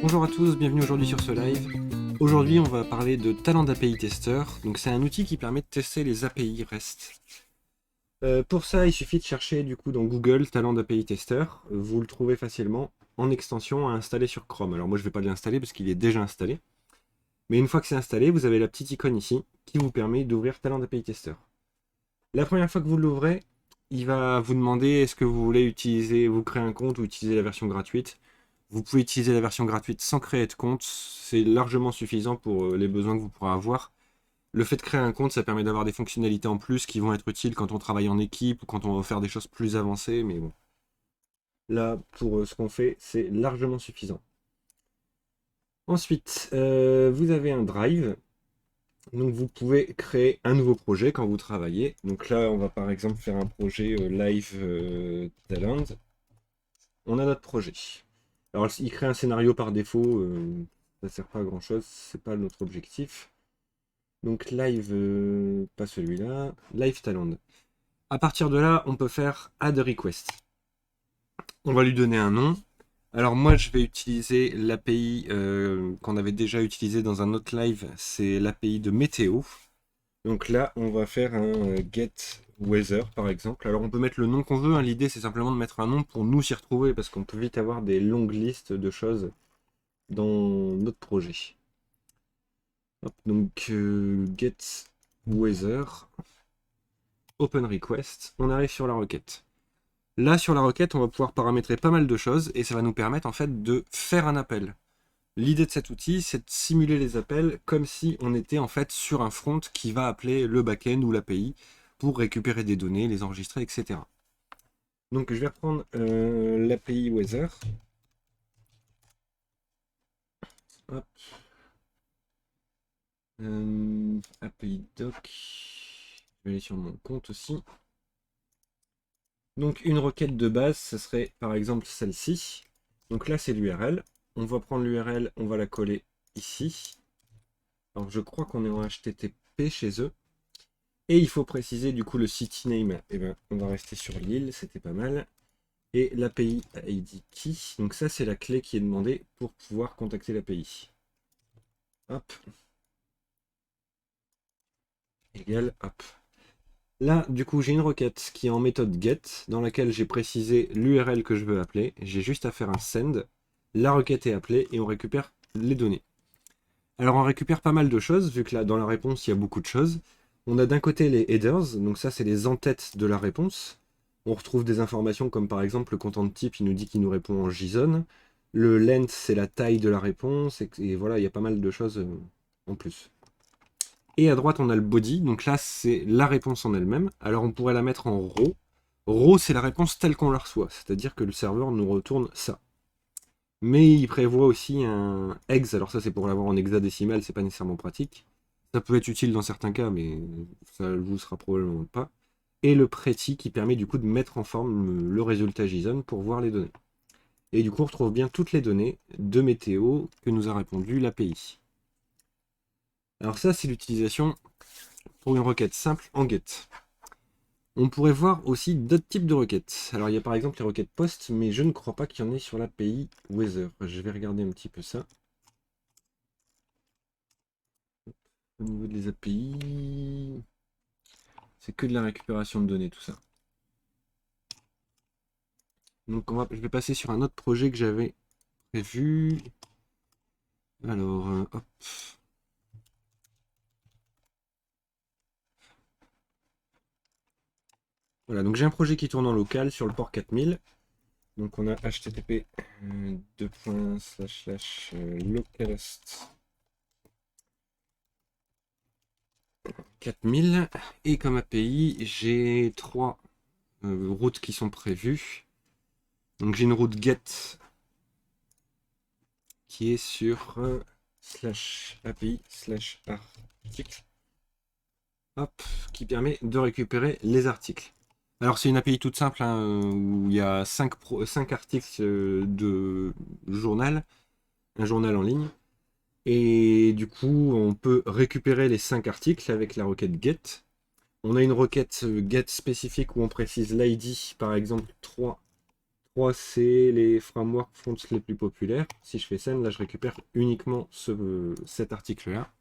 Bonjour à tous, bienvenue aujourd'hui sur ce live. Aujourd'hui, on va parler de Talend API Tester. Donc, c'est un outil qui permet de tester les API REST. Pour ça, il suffit de chercher du coup dans Google Talend API Tester. Vous le trouvez facilement en extension à installer sur Chrome. Alors moi, je ne vais pas l'installer parce qu'il est déjà installé. Mais une fois que c'est installé, vous avez la petite icône ici qui vous permet d'ouvrir Talend API Tester. La première fois que vous l'ouvrez, il va vous demander est-ce que vous voulez utiliser, vous créer un compte ou utiliser la version gratuite. Vous pouvez utiliser la version gratuite sans créer de compte, c'est largement suffisant pour les besoins que vous pourrez avoir. Le fait de créer un compte, ça permet d'avoir des fonctionnalités en plus qui vont être utiles quand on travaille en équipe ou quand on va faire des choses plus avancées, mais bon. Là, pour ce qu'on fait, c'est largement suffisant. Ensuite, vous avez un drive. Donc vous pouvez créer un nouveau projet quand vous travaillez. Donc là, on va par exemple faire un projet live talent. On a notre projet. Alors il crée un scénario par défaut, ça sert pas à grand chose, c'est pas notre objectif. Donc live, pas celui-là, live talent. À partir de là, on peut faire add request. On va lui donner un nom. Alors moi, je vais utiliser l'API qu'on avait déjà utilisé dans un autre live, c'est l'API de météo. Donc là, on va faire un get weather par exemple. Alors on peut mettre le nom qu'on veut, hein. L'idée c'est simplement de mettre un nom pour nous s'y retrouver parce qu'on peut vite avoir des longues listes de choses dans notre projet. Hop, donc get weather, open request, on arrive sur la requête. Là sur la requête, on va pouvoir paramétrer pas mal de choses et ça va nous permettre en fait de faire un appel. L'idée de cet outil, c'est de simuler les appels comme si on était en fait sur un front qui va appeler le back-end ou l'API pour récupérer des données, les enregistrer, etc. Donc je vais reprendre l'API Weather. Hop. API Doc. Je vais aller sur mon compte aussi. Donc une requête de base, ce serait par exemple celle-ci. Donc là c'est l'URL. On va prendre l'URL, on va la coller ici. Alors je crois qu'on est en HTTP chez eux. Et il faut préciser du coup le city name. Eh ben, on va rester sur l'île, c'était pas mal. Et l'API ID key. Donc ça c'est la clé qui est demandée pour pouvoir contacter l'API. Hop. Égal, hop. Là, du coup, j'ai une requête qui est en méthode get, dans laquelle j'ai précisé l'URL que je veux appeler. J'ai juste à faire un send. La requête est appelée et on récupère les données. Alors, on récupère pas mal de choses, vu que là, dans la réponse, il y a beaucoup de choses. On a d'un côté les headers, donc ça, c'est les en-têtes de la réponse. On retrouve des informations comme par exemple le content type, il nous dit qu'il nous répond en JSON. Le length, c'est la taille de la réponse. Et voilà, il y a pas mal de choses en plus. Et à droite, on a le body. Donc là, c'est la réponse en elle-même. Alors on pourrait la mettre en raw. Raw, c'est la réponse telle qu'on la reçoit. C'est-à-dire que le serveur nous retourne ça. Mais il prévoit aussi un ex. Alors ça, c'est pour l'avoir en hexadécimal, c'est pas nécessairement pratique. Ça peut être utile dans certains cas, mais ça ne vous sera probablement pas. Et le pretty qui permet du coup de mettre en forme le résultat JSON pour voir les données. Et du coup, on retrouve bien toutes les données de météo que nous a répondu l'API. Alors ça, c'est l'utilisation pour une requête simple en get. On pourrait voir aussi d'autres types de requêtes. Alors il y a par exemple les requêtes post, mais je ne crois pas qu'il y en ait sur l'API Weather. Je vais regarder un petit peu ça. Au niveau des API, c'est que de la récupération de données tout ça. Donc je vais passer sur un autre projet que j'avais prévu. Alors, hop. Voilà, donc j'ai un projet qui tourne en local sur le port 4000. Donc on a http localhost 4000 et comme API j'ai trois routes qui sont prévues. Donc j'ai une route get qui est sur slash API slash article, hop, qui permet de récupérer les articles. Alors c'est une API toute simple hein, où il y a 5 articles de journal, un journal en ligne. Et du coup, on peut récupérer les 5 articles avec la requête get. On a une requête get spécifique où on précise l'ID, par exemple 3 crois, c'est les frameworks front les plus populaires. Si je fais send, là, je récupère uniquement cet article-là.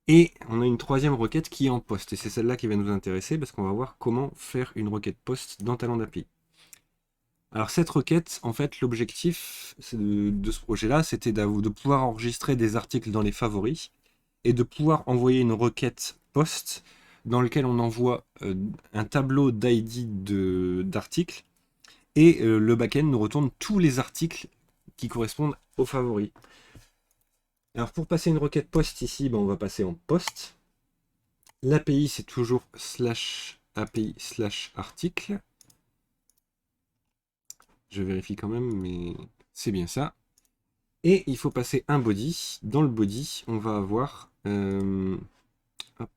Et on a une troisième requête qui est en post. Et c'est celle-là qui va nous intéresser parce qu'on va voir comment faire une requête post dans Talend API. Alors cette requête, en fait, l'objectif de ce projet-là, c'était de pouvoir enregistrer des articles dans les favoris et de pouvoir envoyer une requête post dans lequel on envoie un tableau d'ID d'articles et le backend nous retourne tous les articles qui correspondent aux favoris. Alors pour passer une requête post ici, on va passer en post. L'API c'est toujours /API/article. Je vérifie quand même, mais c'est bien ça. Et il faut passer un body. Dans le body, on va avoir... hop.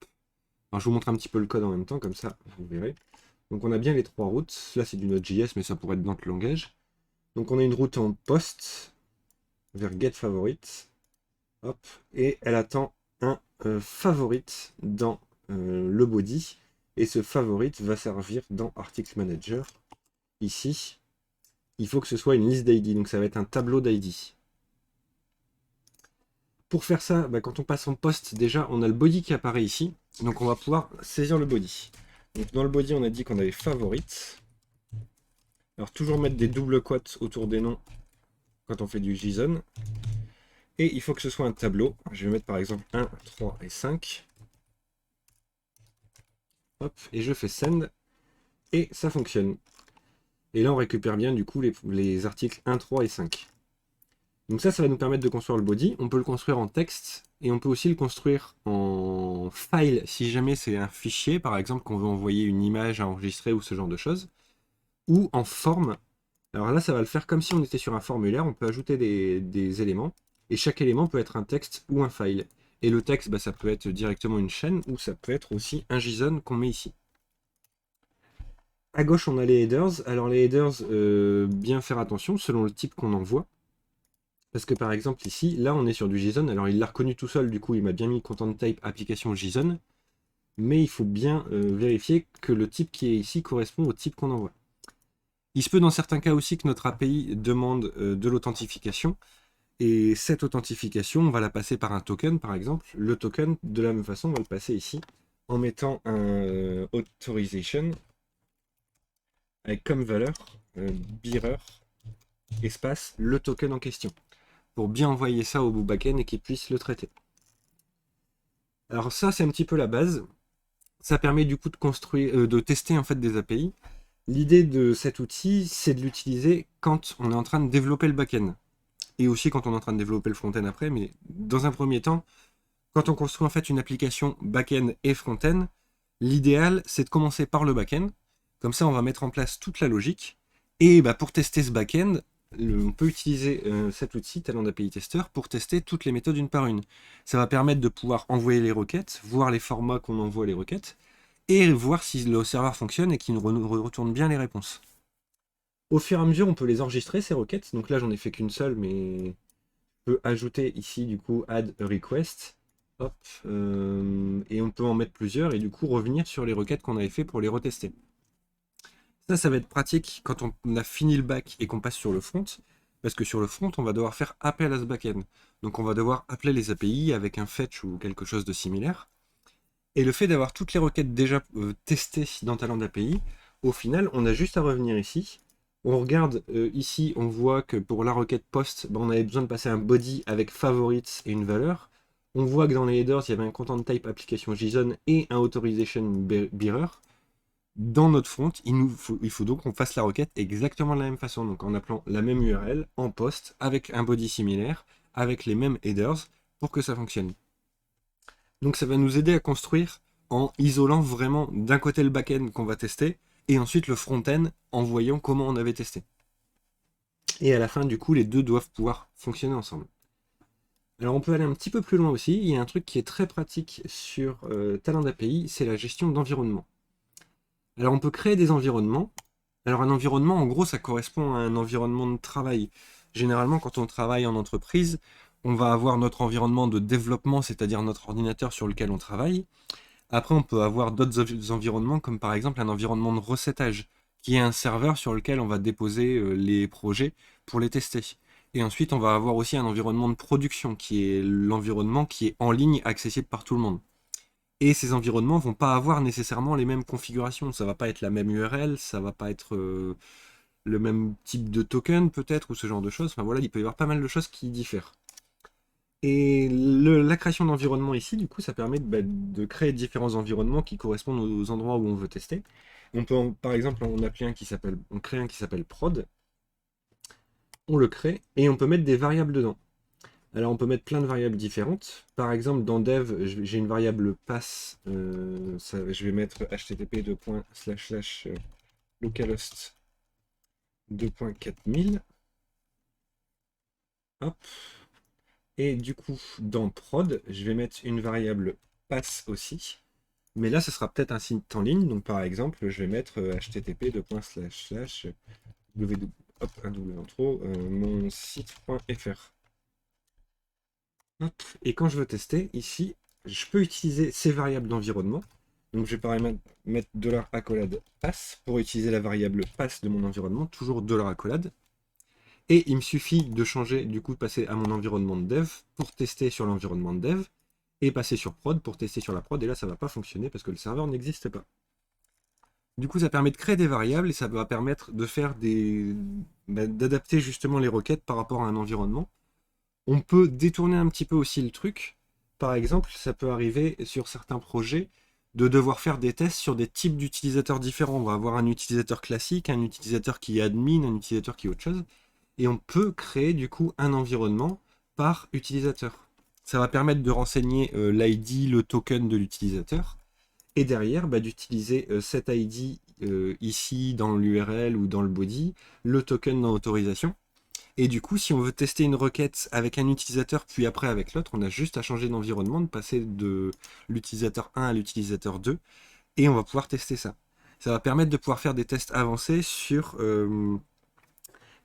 Alors je vous montre un petit peu le code en même temps, comme ça, vous verrez. Donc on a bien les trois routes. Là c'est du Node.js, mais ça pourrait être dans le langage. Donc on a une route en post vers getFavorite. Hop. Et elle attend un favorite dans le body. Et ce favorite va servir dans Article Manager. Ici, il faut que ce soit une liste d'ID. Donc ça va être un tableau d'ID. Pour faire ça, quand on passe en post, déjà, on a le body qui apparaît ici. Donc on va pouvoir saisir le body. Donc dans le body, on a dit qu'on avait favorite. Alors toujours mettre des doubles quotes autour des noms quand on fait du JSON. Et il faut que ce soit un tableau. Je vais mettre par exemple 1, 3 et 5. Hop, et je fais send. Et ça fonctionne. Et là, on récupère bien du coup les articles 1, 3 et 5. Donc ça va nous permettre de construire le body. On peut le construire en texte et on peut aussi le construire en file si jamais c'est un fichier, par exemple qu'on veut envoyer une image à enregistrer ou ce genre de choses. Ou en forme. Alors là, ça va le faire comme si on était sur un formulaire. On peut ajouter des éléments et chaque élément peut être un texte ou un file. Et le texte, ça peut être directement une chaîne ou ça peut être aussi un JSON qu'on met ici. À gauche, on a les headers. Alors les headers, bien faire attention selon le type qu'on envoie. Parce que par exemple ici, là on est sur du JSON, alors il l'a reconnu tout seul, du coup il m'a bien mis content type application JSON, mais il faut bien vérifier que le type qui est ici correspond au type qu'on envoie. Il se peut dans certains cas aussi que notre API demande de l'authentification, et cette authentification, on va la passer par un token par exemple. Le token, de la même façon, on va le passer ici, en mettant un authorization, avec comme valeur bearer, espace, le token en question, pour bien envoyer ça au backend et qu'il puisse le traiter. Alors ça, c'est un petit peu la base. Ça permet du coup de construire, de tester en fait des API. L'idée de cet outil, c'est de l'utiliser quand on est en train de développer le backend. Et aussi quand on est en train de développer le front-end après, mais dans un premier temps, quand on construit en fait une application back-end et front-end, l'idéal, c'est de commencer par le back-end. Comme ça, on va mettre en place toute la logique. Et pour tester ce back-end, on peut utiliser cet outil, Talend API Tester, pour tester toutes les méthodes une par une. Ça va permettre de pouvoir envoyer les requêtes, voir les formats qu'on envoie les requêtes, et voir si le serveur fonctionne et qu'il nous retourne bien les réponses. Au fur et à mesure, on peut les enregistrer, ces requêtes. Donc là, j'en ai fait qu'une seule, mais je peux ajouter ici, du coup, add a request. Hop, et on peut en mettre plusieurs, et du coup, revenir sur les requêtes qu'on avait fait pour les retester. Ça va être pratique quand on a fini le back et qu'on passe sur le front, parce que sur le front, on va devoir faire appel à ce backend. Donc on va devoir appeler les API avec un fetch ou quelque chose de similaire. Et le fait d'avoir toutes les requêtes déjà testées dans Talend API, au final, on a juste à revenir ici. On regarde ici, on voit que pour la requête post, on avait besoin de passer un body avec favorites et une valeur. On voit que dans les headers, il y avait un content type application JSON et un authorization bearer. Dans notre front, il faut donc qu'on fasse la requête exactement de la même façon, donc en appelant la même URL en post, avec un body similaire, avec les mêmes headers, pour que ça fonctionne. Donc ça va nous aider à construire en isolant vraiment d'un côté le back-end qu'on va tester, et ensuite le front-end en voyant comment on avait testé. Et à la fin, du coup, les deux doivent pouvoir fonctionner ensemble. Alors on peut aller un petit peu plus loin aussi, il y a un truc qui est très pratique sur Talend API, c'est la gestion d'environnement. Alors on peut créer des environnements. Alors un environnement, en gros, ça correspond à un environnement de travail. Généralement, quand on travaille en entreprise, on va avoir notre environnement de développement, c'est-à-dire notre ordinateur sur lequel on travaille. Après, on peut avoir d'autres environnements, comme par exemple un environnement de recettage, qui est un serveur sur lequel on va déposer les projets pour les tester. Et ensuite, on va avoir aussi un environnement de production, qui est l'environnement qui est en ligne, accessible par tout le monde. Et ces environnements vont pas avoir nécessairement les mêmes configurations. Ça va pas être la même URL, ça va pas être le même type de token peut-être, ou ce genre de choses. Enfin voilà, il peut y avoir pas mal de choses qui diffèrent. Et la création d'environnement ici, du coup, ça permet de créer différents environnements qui correspondent aux endroits où on veut tester. On peut, par exemple, on crée un qui s'appelle prod, on le crée, et on peut mettre des variables dedans. Alors on peut mettre plein de variables différentes. Par exemple, dans dev, j'ai une variable pass, je vais mettre http localhost 2.4000. Hop. Et du coup, dans prod, je vais mettre une variable pass aussi. Mais là, ce sera peut-être un site en ligne. Donc par exemple, je vais mettre http mon site.fr. Et quand je veux tester, ici, je peux utiliser ces variables d'environnement. Donc je vais par exemple mettre $accolade pass pour utiliser la variable pass de mon environnement, toujours $accolade. Et il me suffit de changer, du coup, de passer à mon environnement de dev pour tester sur l'environnement de dev et passer sur prod pour tester sur la prod. Et là, ça ne va pas fonctionner parce que le serveur n'existe pas. Du coup, ça permet de créer des variables et ça va permettre de faire d'adapter justement les requêtes par rapport à un environnement. On peut détourner un petit peu aussi le truc. Par exemple, ça peut arriver sur certains projets de devoir faire des tests sur des types d'utilisateurs différents. On va avoir un utilisateur classique, un utilisateur qui est admin, un utilisateur qui est autre chose. Et on peut créer du coup un environnement par utilisateur. Ça va permettre de renseigner l'ID, le token de l'utilisateur. Et derrière, d'utiliser cet ID ici dans l'URL ou dans le body, le token dans autorisation. Et du coup, si on veut tester une requête avec un utilisateur, puis après avec l'autre, on a juste à changer d'environnement, de passer de l'utilisateur 1 à l'utilisateur 2, et on va pouvoir tester ça. Ça va permettre de pouvoir faire des tests avancés sur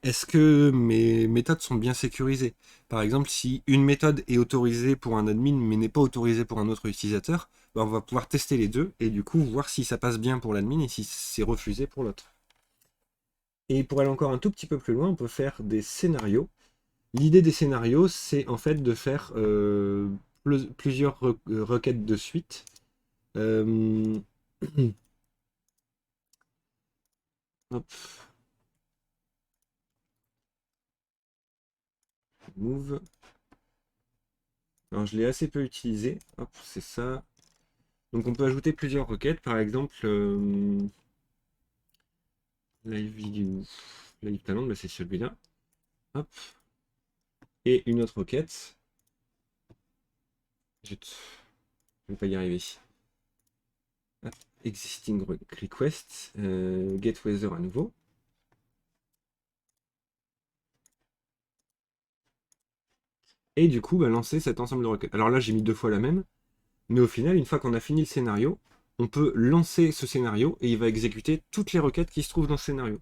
est-ce que mes méthodes sont bien sécurisées. Par exemple, si une méthode est autorisée pour un admin, mais n'est pas autorisée pour un autre utilisateur, on va pouvoir tester les deux, et du coup voir si ça passe bien pour l'admin et si c'est refusé pour l'autre. Et pour aller encore un tout petit peu plus loin, on peut faire des scénarios. L'idée des scénarios, c'est en fait de faire plusieurs requêtes de suite. Euh, hop, move. Alors je l'ai assez peu utilisé. Hop, c'est ça. Donc on peut ajouter plusieurs requêtes. Par exemple, live video, live talent, c'est celui-là. Hop. Et une autre requête. Je vais pas y arriver. Hop. Existing request. Get weather à nouveau. Et du coup, lancer cet ensemble de requêtes. Alors là, j'ai mis 2 fois la même. Mais au final, une fois qu'on a fini le scénario, on peut lancer ce scénario et il va exécuter toutes les requêtes qui se trouvent dans ce scénario.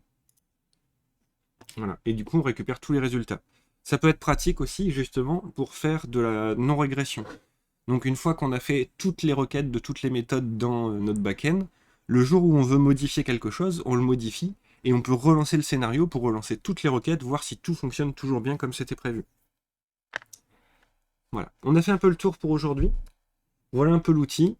Voilà. Et du coup, on récupère tous les résultats. Ça peut être pratique aussi, justement, pour faire de la non-régression. Donc une fois qu'on a fait toutes les requêtes de toutes les méthodes dans notre backend, le jour où on veut modifier quelque chose, on le modifie et on peut relancer le scénario pour relancer toutes les requêtes, voir si tout fonctionne toujours bien comme c'était prévu. Voilà. On a fait un peu le tour pour aujourd'hui. Voilà un peu l'outil.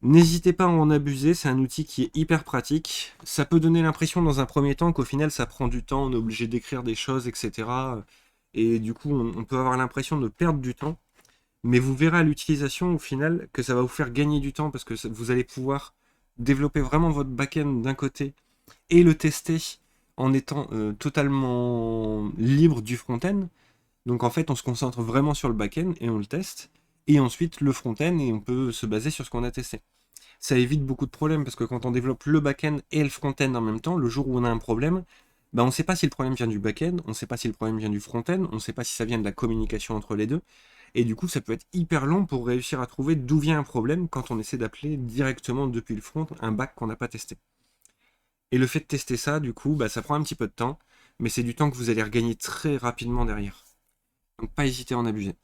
N'hésitez pas à en abuser, c'est un outil qui est hyper pratique. Ça peut donner l'impression dans un premier temps qu'au final ça prend du temps, on est obligé d'écrire des choses, etc. Et du coup on peut avoir l'impression de perdre du temps. Mais vous verrez à l'utilisation au final que ça va vous faire gagner du temps parce que vous allez pouvoir développer vraiment votre back-end d'un côté et le tester en étant totalement libre du front-end. Donc en fait on se concentre vraiment sur le back-end et on le teste. Et ensuite le front-end et on peut se baser sur ce qu'on a testé. Ça évite beaucoup de problèmes parce que quand on développe le back-end et le front-end en même temps, le jour où on a un problème, on ne sait pas si le problème vient du back-end, on ne sait pas si le problème vient du front-end, on ne sait pas si ça vient de la communication entre les deux. Et du coup, ça peut être hyper long pour réussir à trouver d'où vient un problème quand on essaie d'appeler directement depuis le front un back qu'on n'a pas testé. Et le fait de tester ça, du coup, ça prend un petit peu de temps, mais c'est du temps que vous allez regagner très rapidement derrière. Donc pas hésiter à en abuser.